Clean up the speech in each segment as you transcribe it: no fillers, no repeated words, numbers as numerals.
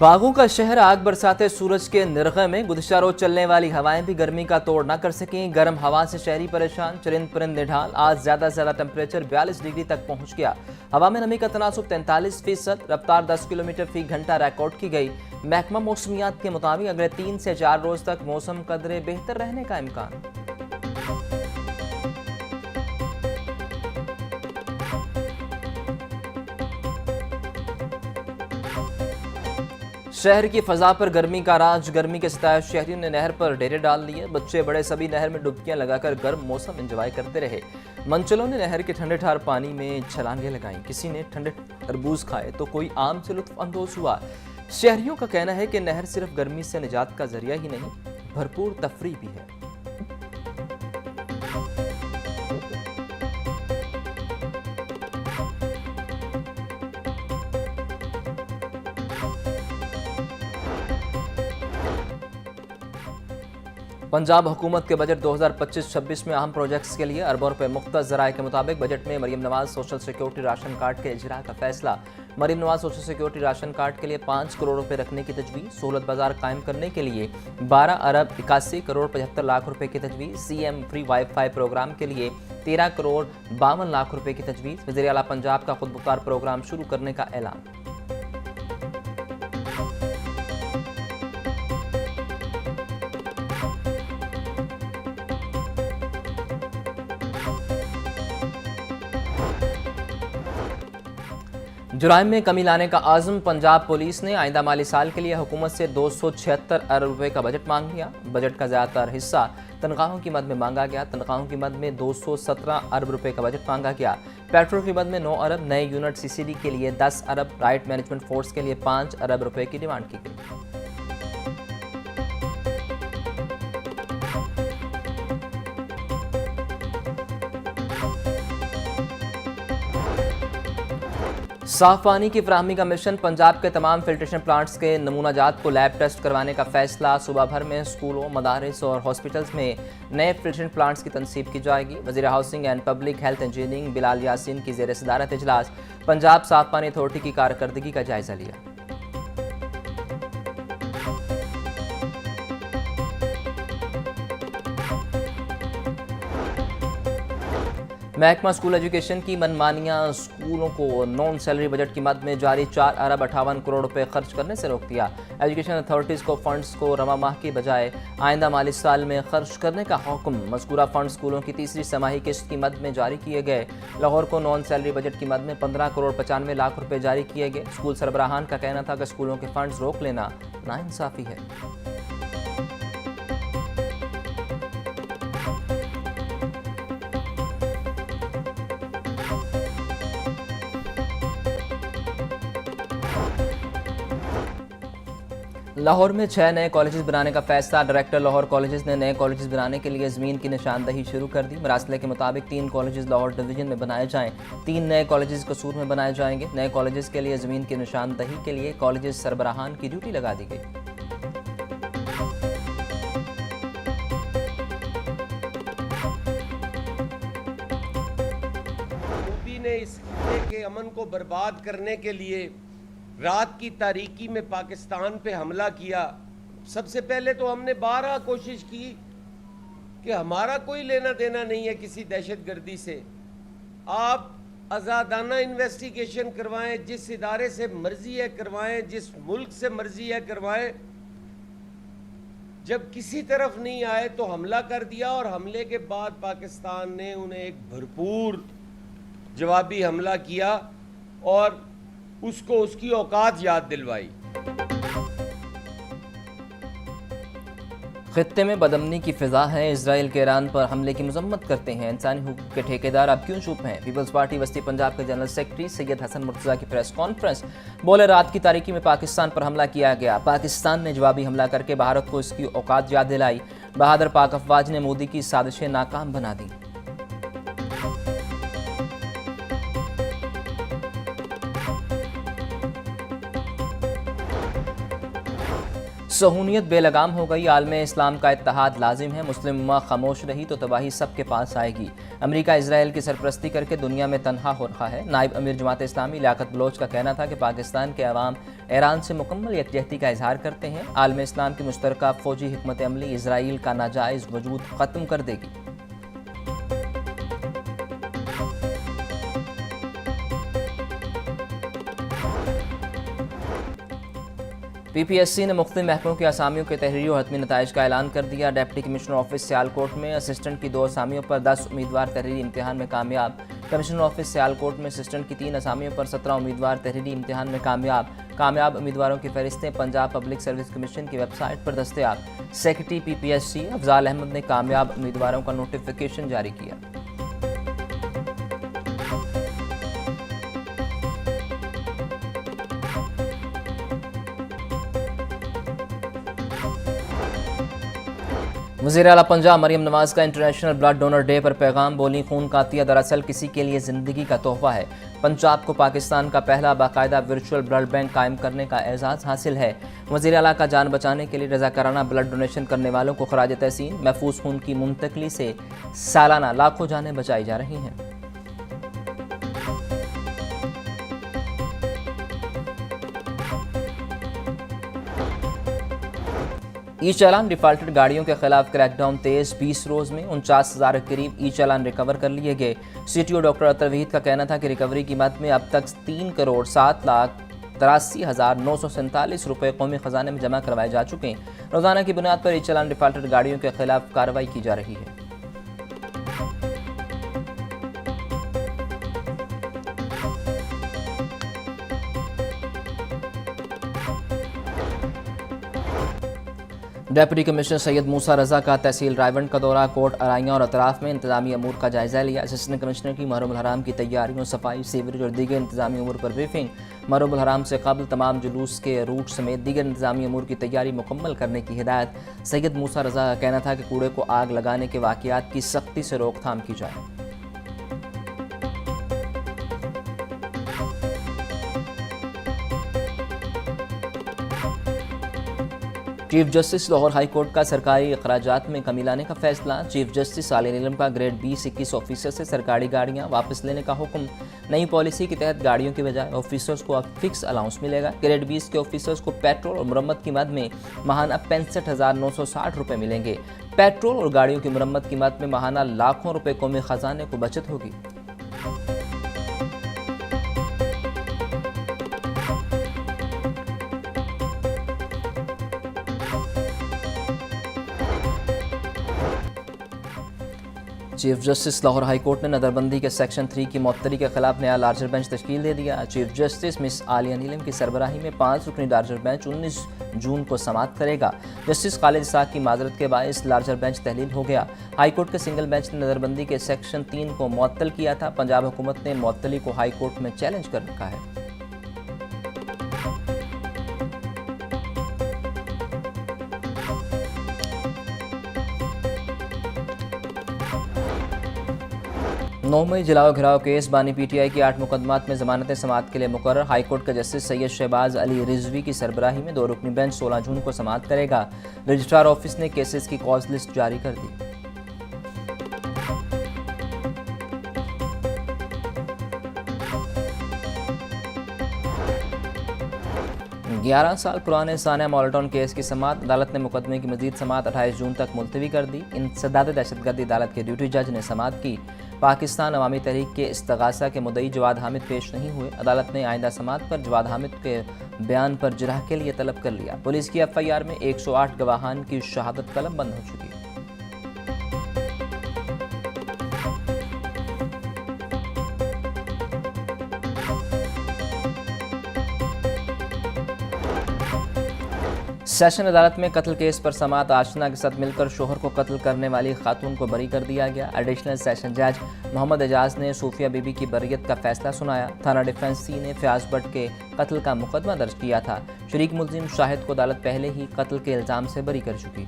बागों का शहर आग बरसाते सूरज के निर्गह में गुज़िश्ता रोज चलने वाली हवाएं भी गर्मी का तोड़ न कर सकें। गर्म हवा से शहरी परेशान, चरिंद परिंद निढाल। आज ज्यादा से ज्यादा टेम्परेचर 42 डिग्री तक पहुंच गया। हवा में नमी का तनासुब 43%, रफ्तार 10 किलोमीटर फी घंटा रिकॉर्ड की गई। महकमा मौसमियात के मुताबिक अगले 3 से 4 रोज तक मौसम कदरे बेहतर रहने का इम्कान। शहर की फजा पर गर्मी का राज। गर्मी के सताए शहरियों ने नहर पर डेरे डाल लिए। बच्चे बड़े सभी नहर में डुबकियां लगाकर गर्म मौसम एंजॉय करते रहे। मंचलों ने नहर के ठंडे ठार पानी में छलांगे लगाई। किसी ने ठंडे तरबूज खाए तो कोई आम से लुत्फ अंदोज हुआ। शहरियों का कहना है कि नहर सिर्फ गर्मी से निजात का जरिया ही नहीं, भरपूर तफरी भी है। पंजाब हुकूमत के बजट 2025-26 में अहम प्रोजेक्ट्स के लिए अरबों रुपए मुख्तस ज़राए के मुताबिक बजट में Maryam Nawaz social security ration card के इजरा का फैसला। Maryam Nawaz social security ration card के लिए 5 करोड़ रुपए रखने की तजवीज़। सहूलत बाजार कायम करने के लिए 12 अरब 81 करोड़ 75 लाख रुपए की तजवीज़। सीएम फ्री वाईफाई प्रोग्राम के लिए 13 करोड़ 52 लाख रुपए की तजवीज़। वज़ीर आला पंजाब का खुद मुख्तार प्रोग्राम शुरू करने का ऐलान। जुराइम में कमी लाने का आज़म। पंजाब पुलिस ने आइंदा माली साल के लिए हुकूमत से 276 अरब रुपए का बजट मांग लिया। बजट का ज़्यादातर हिस्सा तनख्वाहों की मद में मांगा गया। तनख्वाहों की मद में 217 अरब रुपए का बजट मांगा गया। पेट्रोल की मद में 9 अरब, नए यूनिट सीसीडी के लिए 10 अरब, राइट मैनेजमेंट फोर्स के लिए 5 अरब रुपए की डिमांड की गई। साफ पानी की फराहमी का मिशन। पंजाब के तमाम फिल्ट्रेशन प्लांट्स के नमूना जात को लैब टेस्ट करवाने का फैसला। सूबा भर में स्कूलों, मदारिस और हॉस्पिटल्स में नए फिल्ट्रेशन प्लांट्स की तनसीब की जाएगी। वज़ीर housing and public health engineering Bilal Yasin की ज़ेर सदारत इजलास। पंजाब साफ पानी अथॉरिटी की कारकर्दगी का जायजा लिया। महकमा स्कूल एजुकेशन की मनमानियां। स्कूलों को नॉन सैलरी बजट की मद में जारी 4 अरब 58 करोड़ रुपए खर्च करने से रोक दिया। एजुकेशन अथॉरिटीज़ को फंड्स को रवा माह की बजाय आइंदा माली साल में खर्च करने का हुक्म। मज़कूरा फंड स्कूलों की तीसरी समाही किस्त की मद में जारी किए गए। लाहौर को नॉन सैलरी बजट की मद में 15 करोड़ 95 लाख रुपए जारी किए गए। स्कूल सरबराहान का कहना था कि स्कूलों के फंड्स रोक लेना नाइंसाफ़ी है। लाहौर में 6 नए कॉलेजेस बनाने का फैसला। डायरेक्टर लाहौर कॉलेजेस ने नए कॉलेजेस बनाने के लिए ज़मीन की निशानदही शुरू कर दी। मरासले के मुताबिक 3 कॉलेजेस लाहौर डिवीजन में बनाए जाएं। 3 नए कॉलेजेस कसूर में बनाए जाएंगे। नए कॉलेजेस के लिए ज़मीन की निशानदही के लिए कॉलेजेस सरबराहान की ड्यूटी लगा दी गई। मोदी ने इस खिते के अमन को बर्बाद करने के लिए रात की तारीकी में पाकिस्तान पे हमला किया। सबसे पहले तो हमने 12 कोशिश की कि हमारा कोई लेना देना नहीं है किसी दहशतगर्दी से। आप आज़ादाना इन्वेस्टिगेशन करवाएं, जिस इदारे से मर्जी है करवाएं, जिस मुल्क से मर्जी है करवाएं। जब किसी तरफ नहीं आए तो हमला कर दिया और हमले के बाद पाकिस्तान ने उन्हें एक भरपूर जवाबी हमला किया और उसको उसकी औकात याद दिलवाई। खित्ते में बदअमनी की फिजा है। इजराइल के ईरान पर हमले की मजम्मत करते हैं। इंसानी हुकूक के ठेकेदार अब क्यों चुप हैं? पीपल्स पार्टी वस्ती पंजाब के जनरल सेक्रेटरी सैयद हसन मुर्तज़ा की प्रेस कॉन्फ्रेंस। बोले, रात की तारीकी में पाकिस्तान पर हमला किया गया। पाकिस्तान ने जवाबी हमला करके भारत को इसकी औकात याद दिलाई। बहादुर पाक अफवाज ने मोदी की साजिशें नाकाम बना दी। सहूनियत बेलगाम हो गई, आलम इस्लाम का इत्तेहाद लाजिम है, मुस्लिम उम्मा खामोश रही तो तबाही सबके पास आएगी। अमेरिका इसराइल की सरपरस्ती करके दुनिया में तनहा हो रहा है। नायब अमीर जमात इस्लामी लियाकत बलोच का कहना था कि पाकिस्तान के अवाम ईरान से मुकम्मल यकजहती का इजहार करते हैं। आलम इस्लाम की मुश्तरका फौजी हिकमत अमली इसराइल का नाजायज़ वजूद ख़त्म कर देगी। PPSC ने मुख्तलिफ महकमों की असामियों के तहरीरी और हतमी नताइज का ऐलान कर दिया। डिप्टी कमिश्नर ऑफिस सियालकोट में असिस्टेंट की 2 असामियों पर 10 उम्मीदवार तहरीरी इम्तिहान में कामयाब। कमिश्नर ऑफिस सियालकोट में असिस्टेंट की 3 असामियों पर 17 उम्मीदवार तहरीरी इम्तिहान में कामयाब उम्मीदवारों की फहरिस्तें पंजाब पब्लिक सर्विस कमीशन की वेबसाइट पर दस्तयाब। सेक्रेटरी PPSC अफजाल अहमद ने कामयाब उम्मीदवारों का नोटिफिकेशन जारी किया। वज़ीर आला पंजाब मरीम नवाज का इंटरनेशनल ब्लड डोनर डे पर पैगाम, बोली खून का अतिया दरअसल किसी के लिए ज़िंदगी का तोहफा है। पंजाब को पाकिस्तान का पहला बाकायदा वर्चुअल ब्लड बैंक कायम करने का एजाज़ हासिल है। वज़ीर आला का जान बचाने के लिए रज़ाकाराना ब्लड डोनेशन करने वालों को खराज तहसीन। महफूज खून की मुंतकली से सालाना लाखों जानें बचाई जा रही हैं। ई चालान डिफाल्टेड गाड़ियों के खिलाफ क्रैकडाउन तेज, 20 रोज़ में 49,000 के करीब ई चालान रिकवर कर लिए गए। CTO डॉक्टर अतर वहीद का कहना था कि रिकवरी की मद में अब तक 3,07,83,947 रुपये कौमी खजाने में जमा करवाए जा चुके हैं। रोज़ाना की बुनियाद पर ई चालान डिफाल्टेड गाड़ियों के खिलाफ कार्रवाई की जा रही है। डिप्टी कमिश्नर सैयद मूसा रजा का तहसील रायवंड का दौरा, कोट अराइयाँ और अतराफ में इंतजामी अमूर का जायजा लिया। असिस्टेंट कमिश्नर की मुहर्रम हराम की तैयारियों, सफाई, सीवरेज और दीगर इंतजामी अमूर पर ब्रीफिंग। मुहर्रम हराम से कबल तमाम जुलूस के रूट समेत दीगर इंतजामी अमूर की तैयारी मुकम्मल करने की हिदायत। सैयद मूसा रजा का कहना था कि कूड़े को आग लगाने के वाक़यात की सख्ती से रोकथाम की जाए। Chief justice Lahore high court का सरकारी अखराजात में कमी लाने का फैसला। चीफ जस्टिस आली नीलम का ग्रेड 20-21 ऑफिसर से सरकारी गाड़ियां वापस लेने का हुक्म। नई पॉलिसी के तहत गाड़ियों के बजाय ऑफिसर्स को अब फिक्स अलाउंस मिलेगा। ग्रेड 20 के ऑफिसर्स को पेट्रोल और मुरम्मत की मद में माहाना 65,960 रुपये मिलेंगे। पेट्रोल और गाड़ियों की मुरम्मत की मद में माहाना लाखों रुपये कौमी खजाने को बचत होगी। Chief justice Lahore high court ने नज़रबंदी के सेक्शन 3 की मअतली के खिलाफ नया लार्जर बेंच तश्कील दे दिया। चीफ जस्टिस मिस आलिया नीलम की सरबराही में 5 रुकनी लार्जर बेंच 19 जून को समाअत करेगा। जस्टिस खालिद इसाक की माजरत के बायस लार्जर बेंच तहलील हो गया। हाई कोर्ट के सिंगल बेंच ने नज़रबंदी के सेक्शन 3 को मुअत्तल किया था। पंजाब हुकूमत ने मुअत्तली को हाई कोर्ट में चैलेंज कर रखा है। नौ मई जलाओ घिराव केस, बानी PTI की 8 मुकदमात में जमानतें समाअत के लिए मुकर्रर। हाई कोर्ट के जस्टिस सैयद शहबाज अली रिजवी की सरबराही में 2 रुकनी बेंच 16 जून को समाअत करेगा। रजिस्ट्रार ऑफिस ने केसेस की कॉज लिस्ट जारी कर दी। 11 साल पुराने सानिया मॉल्टन केस की समाअत। अदालत ने मुकदमे की मजीद समाअत 28 जून तक मुलतवी कर दी। इंसदाद दहशतगर्दी अदालत के ड्यूटी जज ने समाअत की। पाकिस्तान अवामी तहरीक के इस्तगासा के मुद्दई जवाद हामिद पेश नहीं हुए। अदालत ने आइंदा समाअत पर जवाद हामिद के बयान पर जिरह के लिए तलब कर लिया। पुलिस की FIR में 108 गवाहान की शहादत कलम बंद हो चुकी है। सेशन अदालत में कत्ल केस पर समाअत। आशना के साथ मिलकर शोहर को कत्ल करने वाली खातून को बरी कर दिया गया। एडिशनल सेशन जज मोहम्मद एजाज ने सूफिया बीबी की बरियत का फैसला सुनाया। थाना डिफेंस C ने फयाज भट्ट के कत्ल का मुकदमा दर्ज किया था। शरीक मुलजिम शाहिद को अदालत पहले ही कत्ल के इल्ज़ाम से बरी कर चुकी।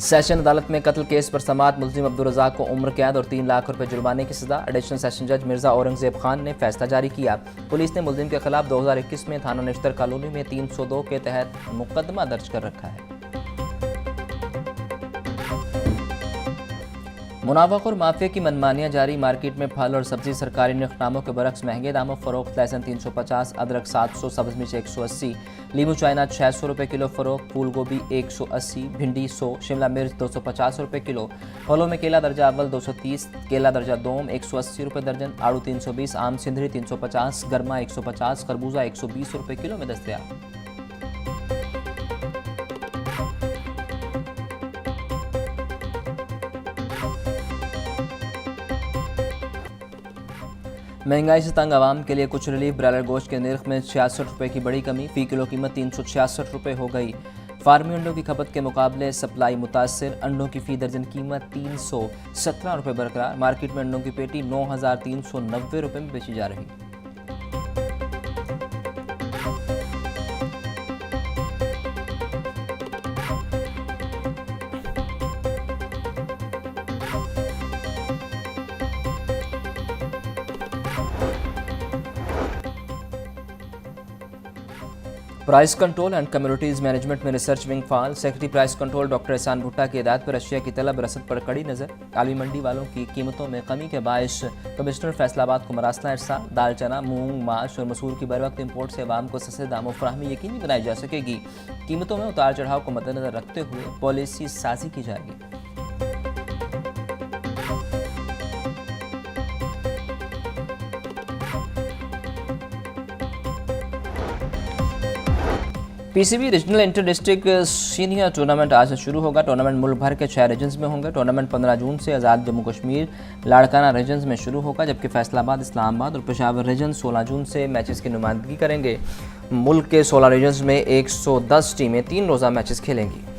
सेशन अदालत में कत्ल केस पर समाअत मुल्जिम अब्दुल रज़ाक को उम्र कैद और 3 लाख रुपए जुर्माने की सजा। एडिशनल सेशन जज मिर्जा औरंगजेब खान ने फैसला जारी किया। पुलिस ने मुल्जिम के खिलाफ 2021 में थाना निश्तर कॉलोनी में 302 के तहत मुकदमा दर्ज कर रखा है। मुनाफाखोर और माफिया की मनमानियां जारी। मार्केट में फल और सब्जी सरकारी निर्खनामों के बरक्स महंगे दामों फरोख्त। लहसुन 350, अदरक 700, सब्ज मिर्च 180, लीमू चाइना 600 रुपये किलो फरोख्त। फूल गोभी 180, भिंडी 100, शिमला मिर्च 250 रुपये किलो। फलों में केला दर्जा अव्वल 230, केला दर्जा दोम 180 रुपये दर्जन, आड़ू 320, आम सिंधरी 350, गरमा 150, खरबूजा 120 रुपये किलो में दस्तयाब। महंगाई से तंग आवाम के लिए कुछ रिलीफ। ब्रायलर गोश्त के निर्ख में 66 रुपये की बड़ी कमी, फी किलो कीमत 366 रुपये हो गई। फार्मी अंडों की खपत के मुकाबले सप्लाई मुतासिर। अंडों की फी दर्जन कीमत 317 रुपये बरकरार। मार्केट में अंडों की पेटी 9,390 रुपये में बेची जा रही। Price control and communities management में रिसर्च विंग फाल। सेक्रेटरी प्राइस कंट्रोल डॉक्टर एहसान भुट्टा की हिदायत पर अशिया की तलब रसद पर कड़ी नज़र। आलमी मंडी वालों की कीमतों में कमी के बायस कमिश्नर फैसलाबाद को मरासला इरसाल। दाल चना, मूंग, माश और मसूर की बरवक्त इंपोर्ट से अवाम को सस्ते दामों फराहमी यकीनी बनाई जा सकेगी। कीमतों में उतार चढ़ाव को मद्देनजर रखते हुए पॉलिसी साजी की जाएगी। PCB regional inter district senior tournament आज से शुरू होगा। टूर्नामेंट मुल्क भर के 6 रीजन्स में होंगे। टूर्नामेंट 15 जून से आज़ाद जम्मू कश्मीर लाड़काना रीजन्स में शुरू होगा, जबकि फैसलाबाद, इस्लामाबाद और पेशावर रीजन 16 जून से मैचेस की नुमाइंदगी करेंगे। मुल्क के 16 रीजन्स में 110 टीमें 3 रोज़ा मैचेस खेलेंगी।